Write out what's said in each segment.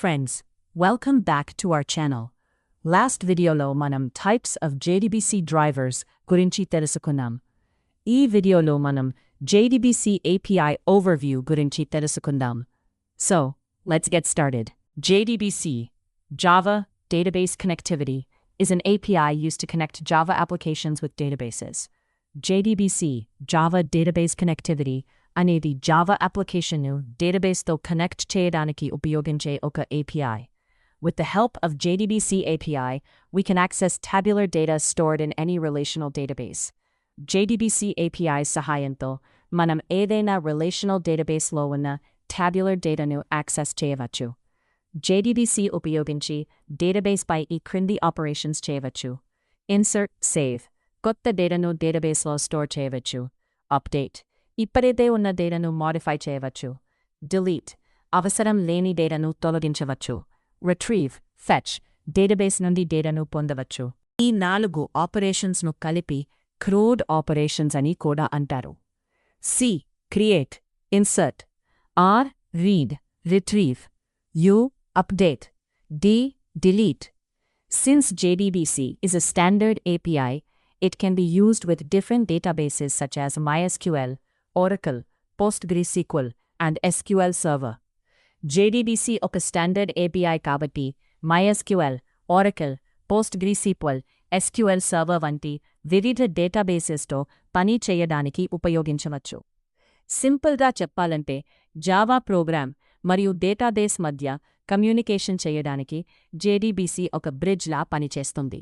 friends, welcome back to our channel. Last videolo manam types of JDBC drivers gurinchi telusukunnam. Ee videolo manam JDBC API Overview gurinchi telusukundam. So, let's get started. JDBC, Java Database Connectivity, is an API used to connect Java applications with databases. JDBC, Java Database Connectivity, అనేది Java అప్లికేషన్ను డేటాబేస్తో connect చేయడానికి ఉపయోగించే ఒక API. With the help of JDBC API, we can access tabular data stored in any relational database. JDBC API సహాయంతో మనం ఏదైనా relational databaseలో ఉన్న tabular dataను access చేయవచ్చు. JDBC ఉపయోగించి డేటాబేస్పై ఈ క్రింది ఆపరేషన్స్ చేయవచ్చు. Insert, save, కొత్త డేటాను డేటాబేస్లో స్టోర్ చేయవచ్చు. Update, ఇప్పటికే ఉన్న డేటాను మోడిఫై చేయవచ్చు. Delete, అవసరం లేని డేటాను తొలగించవచ్చు. Retrieve, fetch, డేటాబేస్ నుండి డేటాను పొందవచ్చు. ఈ 4 ఆపరేషన్స్ను కలిపి CRUD Operations అని కూడా అంటారు. C. Create, Insert. R. Read, Retrieve. U. Update. D. Delete. Since JDBC is a standard API, it can be used with different databases such as MySQL, Oracle, PostgreSQL, and SQL Server. JDBC ఒక standard API కాబట్టి MySQL, Oracle, PostgreSQL, SQL Server వంటి వివిధ డేటాబేసెస్తో పని చేయడానికి ఉపయోగించవచ్చు. సింపుల్గా చెప్పాలంటే Java programme మరియు డేటాబేస్ మధ్య కమ్యూనికేషన్ చేయడానికి JDBC ఒక బ్రిడ్జ్లా పనిచేస్తుంది.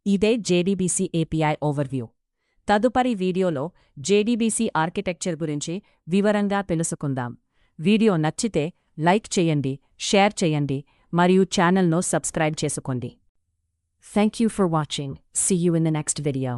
ఇదే JDBC API Overview. తదుపరి వీడియోలో JDBC ఆర్కిటెక్చర్ గురించి వివరంగా తెలుసుకుందాం. వీడియో నచ్చితే లైక్ చేయండి, షేర్ చేయండి మరియు ఛానల్ను సబ్స్క్రైబ్ చేసుకోండి. Thank you for watching. See you in the next video.